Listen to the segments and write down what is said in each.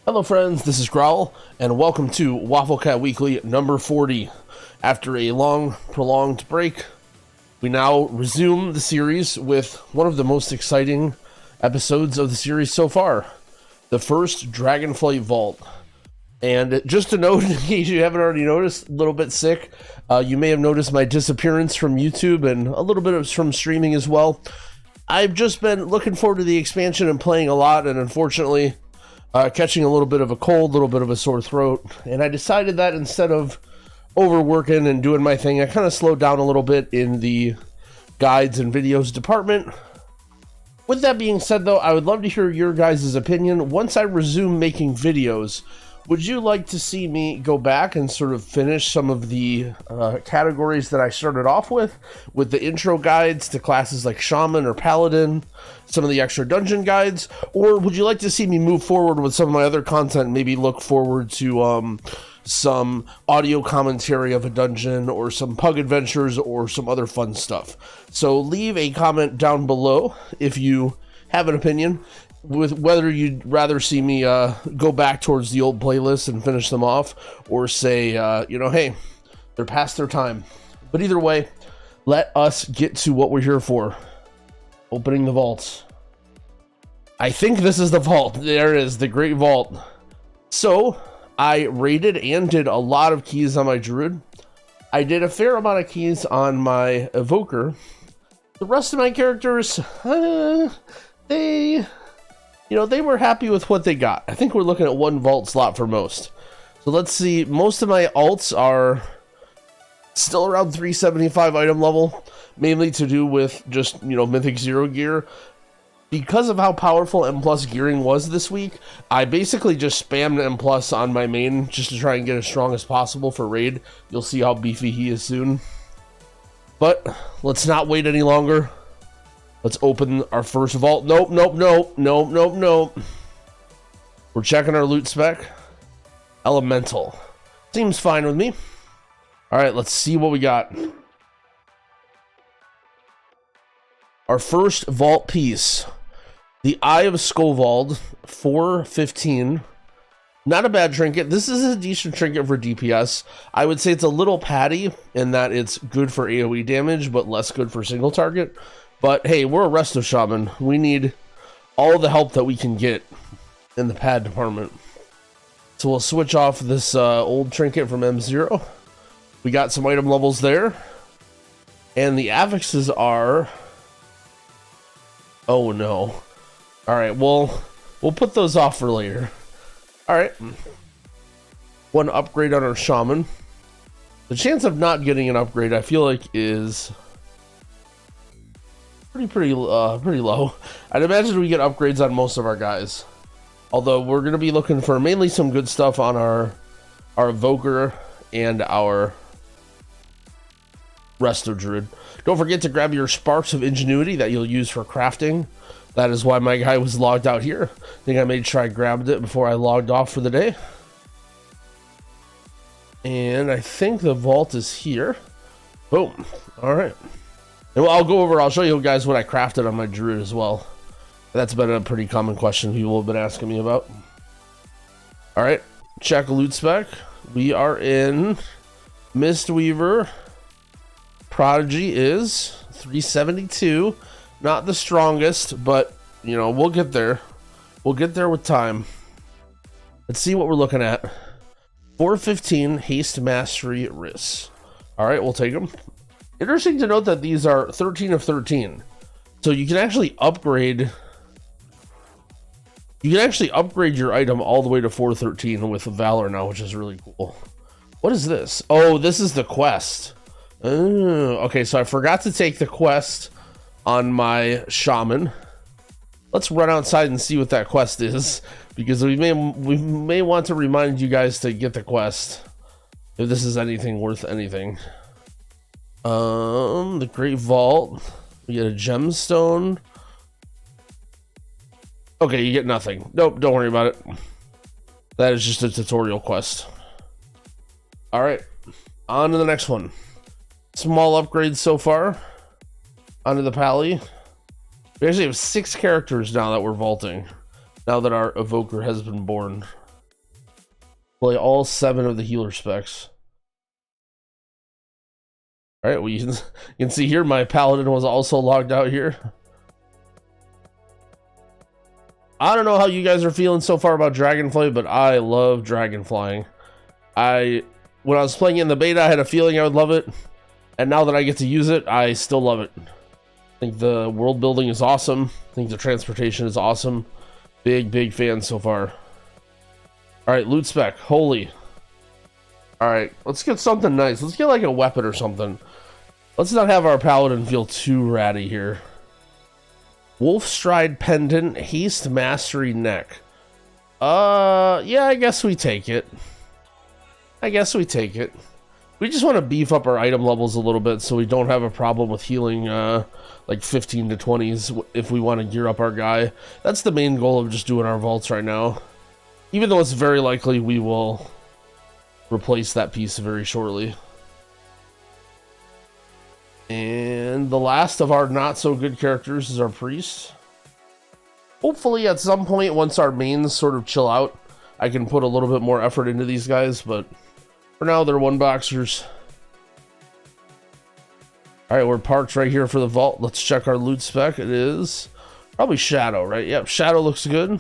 Hello friends, this is Growl, and welcome to Wafflecat Weekly number 40. After a long, prolonged break, we now resume the series with one of the most exciting episodes of the series so far. The first Dragonflight Vault. And just a note, in case you haven't already noticed, a little bit sick. You may have noticed my disappearance from YouTube and a little bit from streaming as well. I've just been looking forward to the expansion and playing a lot, and unfortunately catching a little bit of a cold, a little bit of a sore throat, and I decided that instead of overworking and doing my thing, I kind of slowed down a little bit in the guides and videos department. With that being said though, I would love to hear your guys' opinion. Once I resume making videos, would you like to see me go back and sort of finish some of the categories that I started off with the intro guides to classes like Shaman or Paladin, some of the extra dungeon guides, or would you like to see me move forward with some of my other content, maybe look forward to some audio commentary of a dungeon or some pug adventures or some other fun stuff? So leave a comment down below if you have an opinion with whether you'd rather see me go back towards the old playlist and finish them off, or say, hey, they're past their time. But either way, let us get to what we're here for. Opening the vaults. I think this is the vault. There it is, the Great Vault. So, I raided and did a lot of keys on my Druid. I did a fair amount of keys on my Evoker. The rest of my characters, they were happy with what they got. I think we're looking at one vault slot for most. So let's see. Most of my alts are still around 375 item level, mainly to do with just, Mythic 0 gear. Because of how powerful M+ gearing was this week, I basically just spammed M+ on my main just to try and get as strong as possible for raid. You'll see how beefy he is soon. But let's not wait any longer. Let's open our first vault. Nope. We're checking our loot spec. Elemental. Seems fine with me. Alright, let's see what we got. Our first vault piece. The Eye of Skovald, 415. Not a bad trinket. This is a decent trinket for DPS. I would say it's a little patty in that it's good for AoE damage, but less good for single target. But hey, we're a Resto Shaman. We need all the help that we can get in the pad department. So we'll switch off this old trinket from M0. We got some item levels there. And the affixes are... oh no. Alright, we'll put those off for later. Alright. One upgrade on our Shaman. The chance of not getting an upgrade, I feel like, is... pretty low. I'd imagine we get upgrades on most of our guys. Although we're going to be looking for mainly some good stuff on our Evoker and our Resto Druid. Don't forget to grab your Sparks of Ingenuity that you'll use for crafting. That is why my guy was logged out here. I think I made sure I grabbed it before I logged off for the day. And I think the vault is here. Boom. Alright. And I'll show you guys what I crafted on my Druid as well. That's been a pretty common question people have been asking me about. Alright, check loot spec. We are in Mistweaver. Prodigy is 372. Not the strongest, but, we'll get there. We'll get there with time. Let's see what we're looking at. 415 Haste Mastery Riss. Alright, we'll take them. Interesting to note that these are 13 of 13. So you can actually upgrade... your item all the way to 413 with Valor now, which is really cool. What is this? Oh, this is the quest. Okay, so I forgot to take the quest on my Shaman. Let's run outside and see what that quest is, because we may want to remind you guys to get the quest if this is anything worth anything. The Great Vault. We get a gemstone. Okay, you get nothing. Nope, don't worry about it. That is just a tutorial quest. Alright, on to the next one. Small upgrades so far. Onto the Pally. We actually have 6 characters now that we're vaulting, now that our Evoker has been born. Play all 7 of the healer specs. Alright, well, you can see here my paladin was also logged out here. I don't know how you guys are feeling so far about Dragonflight, but I love Dragonflying. When I was playing in the beta, I had a feeling I would love it. And now that I get to use it, I still love it. I think the world building is awesome. I think the transportation is awesome. Big fan so far. Alright, loot spec. Holy. Alright, let's get something nice. Let's get like a weapon or something. Let's not have our paladin feel too ratty here. Wolf Stride Pendant, Haste Mastery Neck. Yeah, I guess we take it. We just want to beef up our item levels a little bit so we don't have a problem with healing like 15 to 20s if we want to gear up our guy. That's the main goal of just doing our vaults right now. Even though it's very likely we will replace that piece very shortly. And the last of our not so good characters is our priest. Hopefully at some point, once our mains sort of chill out, I can put a little bit more effort into these guys, but for now they're one boxers. Alright, we're parked right here for the vault. Let's check our loot spec. It is probably Shadow, right? Yep, Shadow looks good.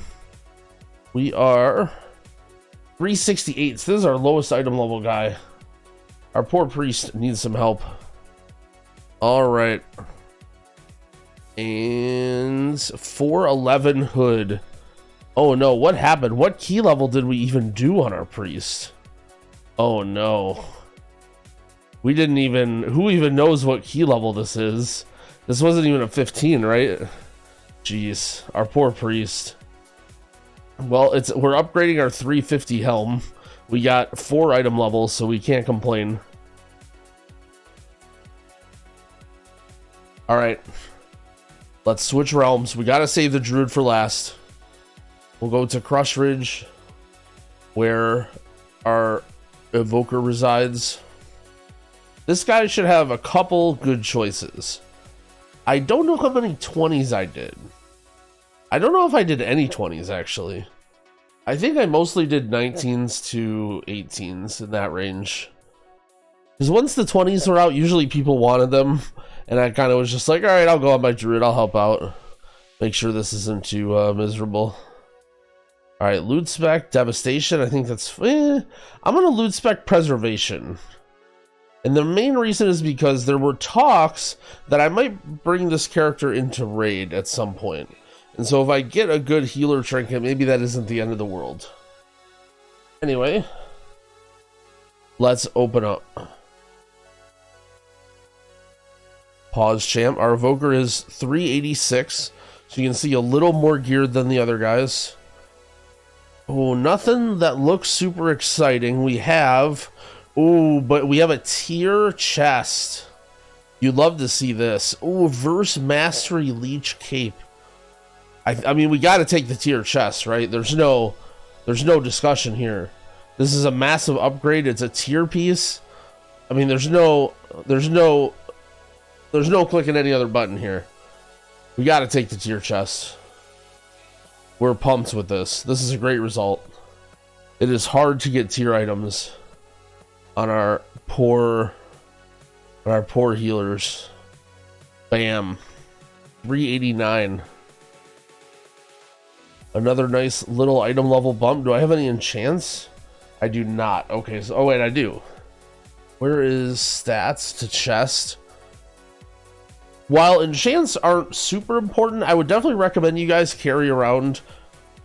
We are 368. So this is our lowest item level guy. Our poor priest needs some help. Alright. And 411 hood. Oh no, what happened? What key level did we even do on our priest? Oh no. We didn't even... Who even knows what key level this is? This wasn't even a 15, right? Jeez. Our poor priest. Well, we're upgrading our 350 helm. We got 4 item levels, so we can't complain. Alright. Let's switch realms. We gotta save the Druid for last. We'll go to Crush Ridge, where our Evoker resides. This guy should have a couple good choices. I don't know how many 20s I did. I don't know if I did any 20s, actually. I think I mostly did 19s to 18s in that range. Because once the 20s were out, usually people wanted them. And I kind of was just like, alright, I'll go on my Druid, I'll help out. Make sure this isn't too miserable. Alright, loot spec, Devastation, I think that's... I'm going to loot spec Preservation. And the main reason is because there were talks that I might bring this character into raid at some point. And so if I get a good healer trinket, maybe that isn't the end of the world. Anyway, let's open up. Pause champ. Our Evoker is 386, so you can see a little more geared than the other guys. Oh, nothing that looks super exciting. We have... Oh, but we have a tier chest. You'd love to see this. Oh, Verse Mastery Leech Cape. I mean, we got to take the tier chest, right? There's no discussion here. This is a massive upgrade. It's a tier piece. I mean, there's no clicking any other button here. We got to take the tier chest. We're pumped with this. This is a great result. It is hard to get tier items on our poor healers. Bam. 389. Another nice little item level bump. Do I have any enchants? I do not. Okay, so oh wait, I do. Where is stats to chest? While enchants aren't super important, I would definitely recommend you guys carry around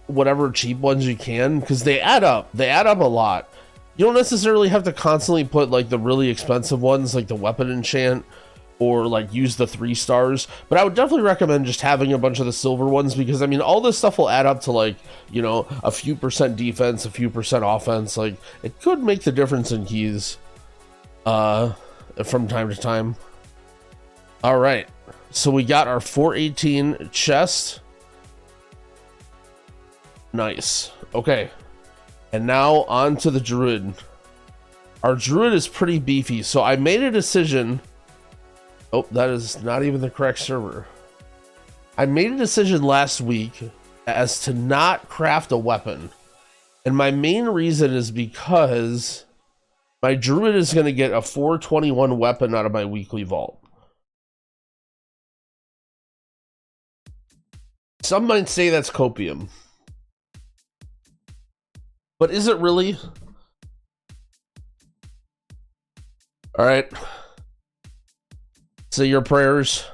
whatever cheap ones you can, because they add up. They add up a lot. You don't necessarily have to constantly put like the really expensive ones, like the weapon enchant, or like use the 3 stars, but I would definitely recommend just having a bunch of the silver ones, because I mean all this stuff will add up to like, you know, a few percent defense, a few percent offense. Like it could make the difference in keys from time to time. All right, so we got our 418 chest. Nice. Okay, and now on to the Druid. Our Druid is pretty beefy, so I made a decision. Oh, that is not even the correct server. I made a decision last week as to not craft a weapon And my main reason is because my Druid is going to get a 421 weapon out of my weekly vault. Some might say that's copium. But is it really? All right. Say your prayers.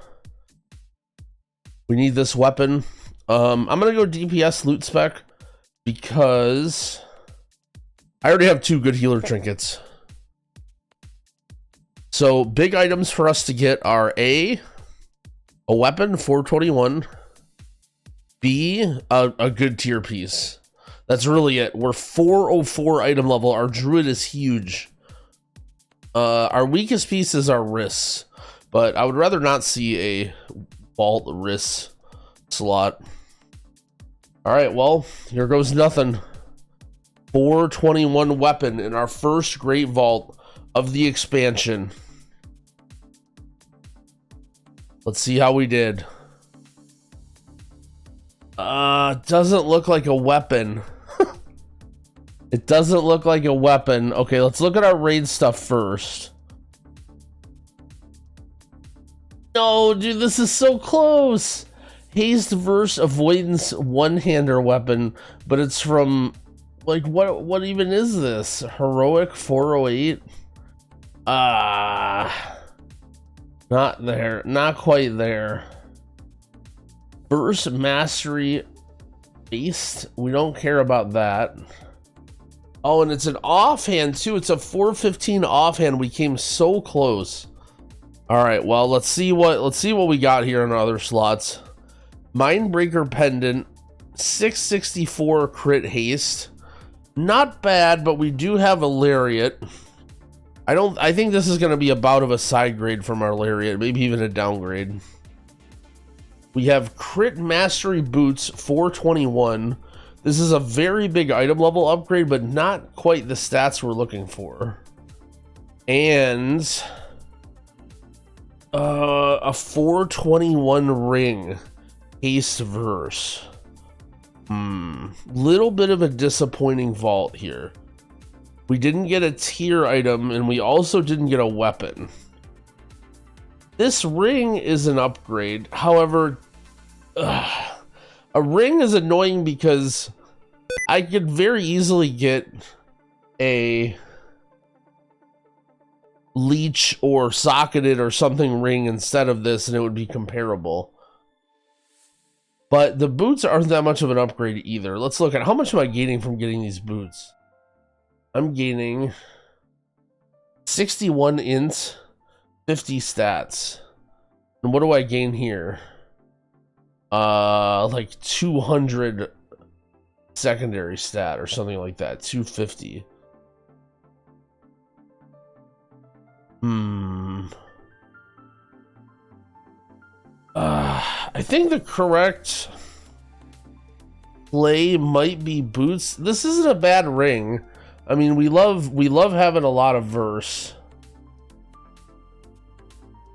We need this weapon. I'm going to go DPS loot spec because I already have 2 good healer trinkets. So big items for us to get are A weapon, 421. B, a good tier piece. That's really it. We're 404 item level. Our Druid is huge. Our weakest piece is our wrists, but I would rather not see a vault wrist slot. All right, well, here goes nothing. 421 weapon in our first great vault of the expansion. Let's see how we did. Doesn't look like a weapon. It doesn't look like a weapon. Okay, let's look at our raid stuff first. No, dude, this is so close. Haste verse avoidance one-hander weapon, but it's from like what even is this? Heroic 408? Not there. Not quite there. Verse mastery based. We don't care about that. Oh, and it's an offhand too. It's a 415 offhand. We came so close. All right, well, let's see what we got here in our other slots. Mindbreaker pendant, 664 crit haste. Not bad, but we do have a lariat. I think this is going to be about of a side grade from our lariat, maybe even a downgrade. We have crit mastery boots, 421. This is a very big item level upgrade, but not quite the stats we're looking for. And a 421 ring haste verse. Little bit of a disappointing vault here. We didn't get a tier item, and we also didn't get a weapon. This ring is an upgrade. However, a ring is annoying because I could very easily get a leech or socketed or something ring instead of this, and it would be comparable. But the boots aren't that much of an upgrade either. Let's look at how much am I gaining from getting these boots. I'm gaining 61 int, 50 stats. And what do I gain here? Like 200 secondary stat or something like that. 250. I think the correct play might be boots. This isn't a bad ring. I mean, we love having a lot of verse.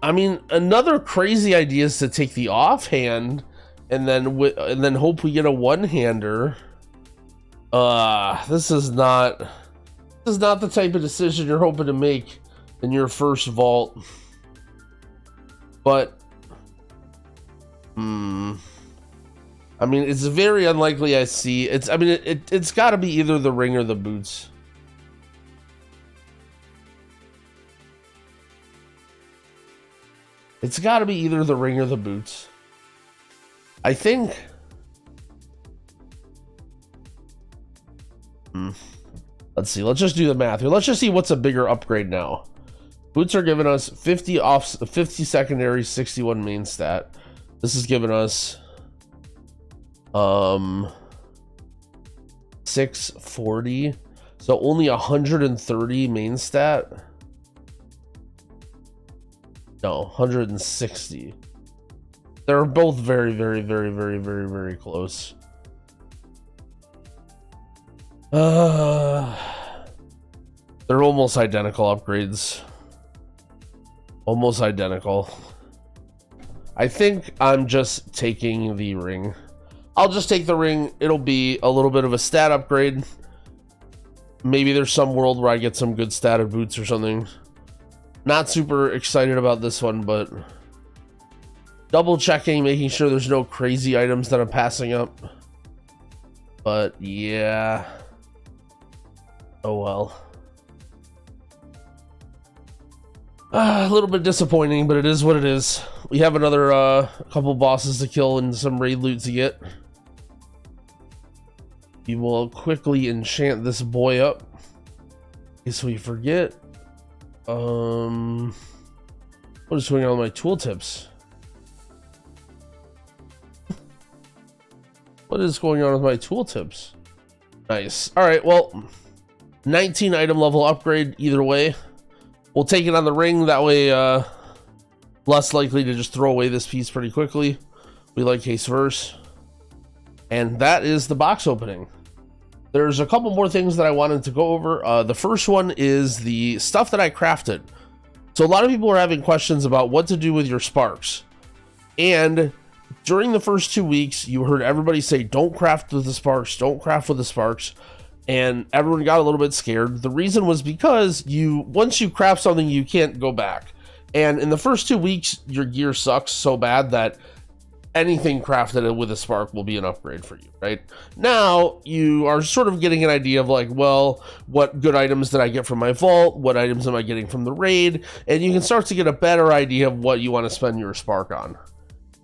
I mean, another crazy idea is to take the offhand and then hope we get a one-hander. This is not the type of decision you're hoping to make in your first vault. But I mean, it's very unlikely I see it's. I mean, it's got to be either the ring or the boots. It's got to be either the ring or the boots. I think. Let's see. Let's just do the math here. Let's just see what's a bigger upgrade now. Boots are giving us 50 off, 50 secondary, 61 main stat. This is giving us 640. So only 130 main stat. No, 160. They're both very, very, very, very, very, very close. They're almost identical upgrades. Almost identical. I think I'm just taking the ring. I'll just take the ring. It'll be a little bit of a stat upgrade. Maybe there's some world where I get some good statted boots or something. Not super excited about this one, but double checking, making sure there's no crazy items that I'm passing up. But yeah. Oh well. A little bit disappointing, but it is what it is. We have another couple bosses to kill and some raid loot to get. We will quickly enchant this boy up in case we forget. What is going on with my tooltips? What is going on with my tooltips? Nice. All right, well, 19 item level upgrade either way. We'll take it on the ring, that way less likely to just throw away this piece pretty quickly. We like case verse. And that is the box opening. There's a couple more things that I wanted to go over. The first one is the stuff that I crafted. So a lot of people are having questions about what to do with your sparks. And during the first 2 weeks, you heard everybody say, don't craft with the sparks, don't craft with the sparks. And everyone got a little bit scared. The reason was because once you craft something, you can't go back. And in the first 2 weeks, your gear sucks so bad that anything crafted with a spark will be an upgrade for you, right? Now, you are sort of getting an idea of like, well, what good items did I get from my vault? What items am I getting from the raid? And you can start to get a better idea of what you want to spend your spark on.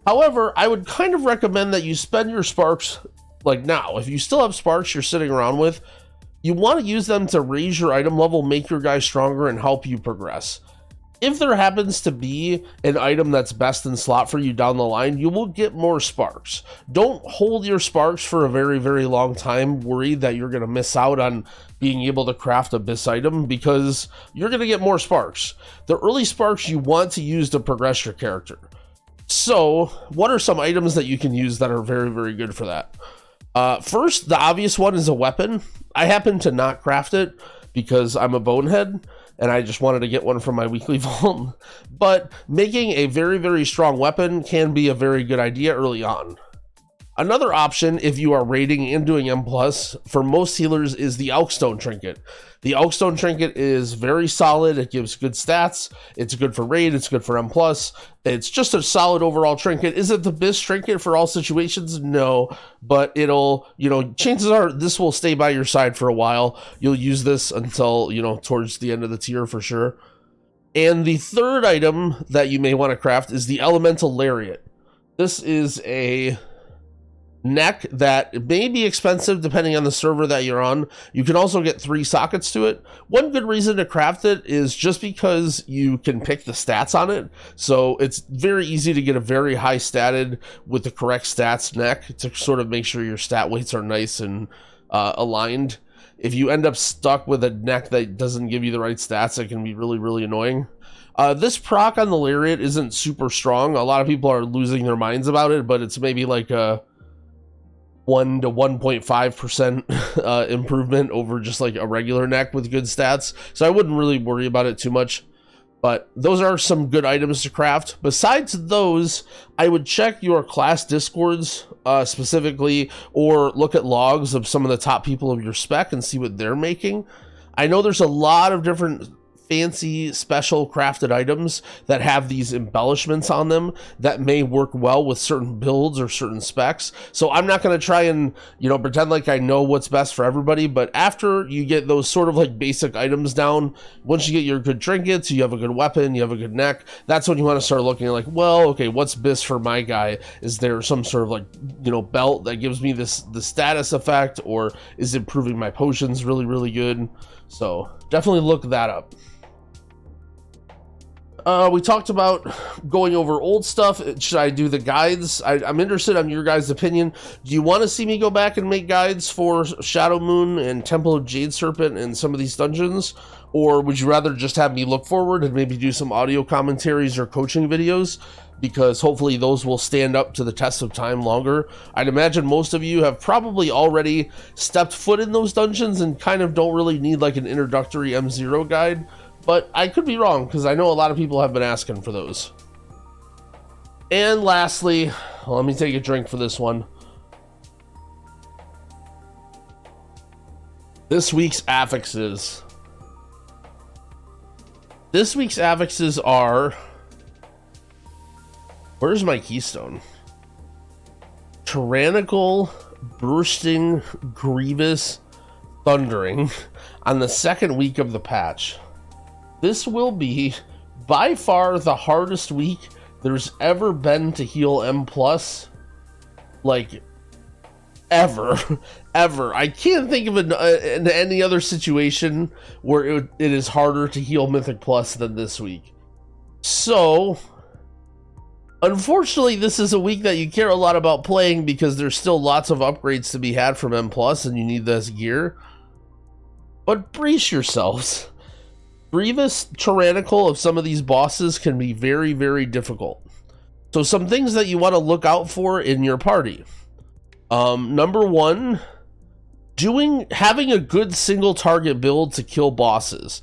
However, I would kind of recommend that you spend your sparks like now. If you still have sparks you're sitting around with, you want to use them to raise your item level, make your guy stronger, and help you progress. If there happens to be an item that's best in slot for you down the line, you will get more sparks. Don't hold your sparks for a very, very long time, worried that you're going to miss out on being able to craft a BIS item, because you're going to get more sparks. The early sparks you want to use to progress your character. So, what are some items that you can use that are very, very good for that? First, the obvious one is a weapon. I happen to not craft it because I'm a bonehead and I just wanted to get one from my weekly vault. But making a very, very strong weapon can be a very good idea early on. Another option, if you are raiding and doing M+, for most healers, is the Elkstone Trinket. The Elkstone Trinket is very solid. It gives good stats. It's good for raid. It's good for M+. It's just a solid overall trinket. Is it the best trinket for all situations? No, but it'll, chances are this will stay by your side for a while. You'll use this until, towards the end of the tier for sure. And the third item that you may want to craft is the Elemental Lariat. This is a neck that may be expensive depending on the server that you're on. You can also get 3 sockets to it. One good reason to craft it is just because you can pick the stats on it. So it's very easy to get a very high statted with the correct stats neck to sort of make sure your stat weights are nice and aligned. If you end up stuck with a neck that doesn't give you the right stats, it can be really, really annoying. This proc on the Lariat isn't super strong. A lot of people are losing their minds about it, but it's maybe like a 1 to 1.5% improvement over just like a regular neck with good stats. So I wouldn't really worry about it too much. But those are some good items to craft. Besides those, I would check your class discords specifically, or look at logs of some of the top people of your spec and see what they're making. I know there's a lot of different fancy special crafted items that have these embellishments on them that may work well with certain builds or certain specs. So I'm not going to try and pretend like I know what's best for everybody, but after you get those sort of like basic items down, once you get your good trinkets, you have a good weapon, you have a good neck, that's when you want to start looking like, well, okay, what's BIS for my guy? Is there some sort of like belt that gives me the status effect, or is improving my potions really, really good? So definitely look that up. We talked about going over old stuff. Should I do the guides? I'm interested on your guys' opinion. Do you want to see me go back and make guides for Shadow Moon and Temple of Jade Serpent and some of these dungeons? Or would you rather just have me look forward and maybe do some audio commentaries or coaching videos? Because hopefully those will stand up to the test of time longer. I'd imagine most of you have probably already stepped foot in those dungeons and kind of don't really need like an introductory M0 guide. But I could be wrong, because I know a lot of people have been asking for those. And lastly, let me take a drink for this one. This week's affixes. This week's affixes are... Where's my keystone? Tyrannical, bursting, grievous, thundering on the second week of the patch. This will be by far the hardest week there's ever been to heal M+, like, ever. I can't think of in any other situation where it is harder to heal Mythic Plus than this week. So, unfortunately, this is a week that you care a lot about playing because there's still lots of upgrades to be had from M+, and you need this gear. But brace yourselves. Grievous Tyrannical of some of these bosses can be very, very difficult. So some things that you want to look out for in your party. Number one, having a good single target build to kill bosses.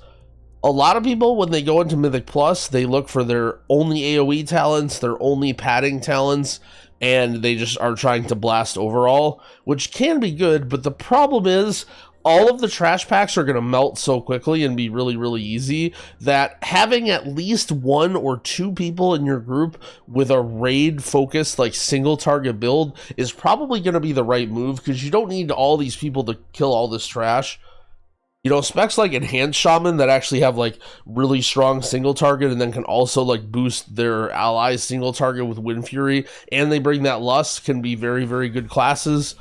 A lot of people, when they go into Mythic Plus, they look for their only AoE talents, their only padding talents, and they just are trying to blast overall, which can be good, but the problem is all of the trash packs are going to melt so quickly and be really, really easy that having at least one or two people in your group with a raid-focused, like, single target build is probably going to be the right move, because you don't need all these people to kill all this trash. You know, specs like Enhanced Shaman that actually have, like, really strong single target and then can also, like, boost their allies' single target with Wind Fury, and they bring that Lust, can be very, very good classes.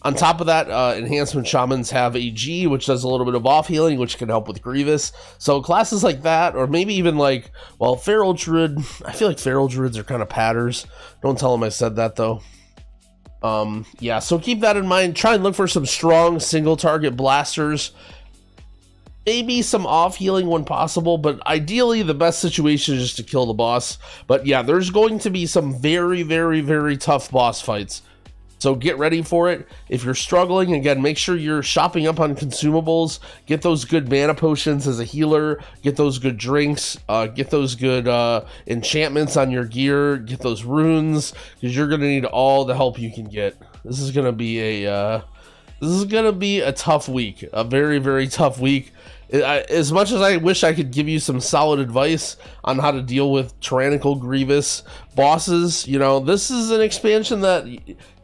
On top of that, Enhancement Shamans have AG, which does a little bit of off-healing, which can help with Grievous. So classes like that, or maybe even like, well, Feral Druid. I feel like Feral Druids are kind of patters. Don't tell them I said that, though. Yeah, so keep that in mind. Try and look for some strong single-target blasters. Maybe some off-healing when possible, but ideally the best situation is just to kill the boss. But yeah, there's going to be some very, very, very tough boss fights. So get ready for it. If you're struggling, again, make sure you're shopping up on consumables. Get those good mana potions as a healer. Get those good drinks. Get those good enchantments on your gear. Get those runes, because you're going to need all the help you can get. This is going to be a tough week. A very, very tough week. As much as I wish I could give you some solid advice on how to deal with tyrannical grievous bosses, you know, this is an expansion that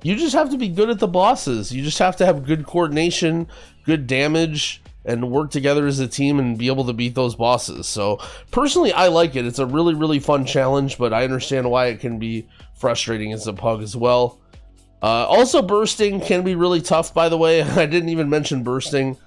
you just have to be good at the bosses. You just have to have good coordination, good damage, and work together as a team and be able to beat those bosses. So personally, I like it. It's a really, really fun challenge, but I understand why it can be frustrating as a pug as well. Also, bursting can be really tough, by the way. I didn't even mention bursting.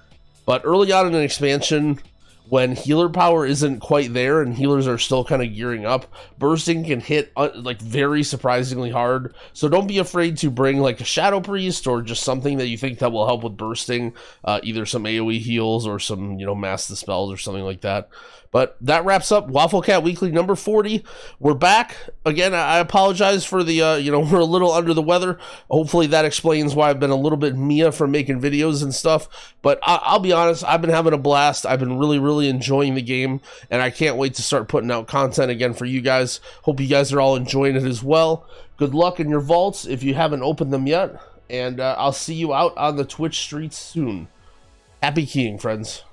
But early on in an expansion, when healer power isn't quite there and healers are still kind of gearing up, bursting can hit like very surprisingly hard. So don't be afraid to bring like a Shadow Priest or just something that you think that will help with bursting, either some AoE heals or some, you know, mass dispels or something like that. But that wraps up Wafflecat Weekly number 40. We're back. Again, I apologize for the, you know, we're a little under the weather. Hopefully that explains why I've been a little bit Mia for making videos and stuff. But I'll be honest, I've been having a blast. I've been really, really enjoying the game. And I can't wait to start putting out content again for you guys. Hope you guys are all enjoying it as well. Good luck in your vaults if you haven't opened them yet. And I'll see you out on the Twitch streets soon. Happy keying, friends.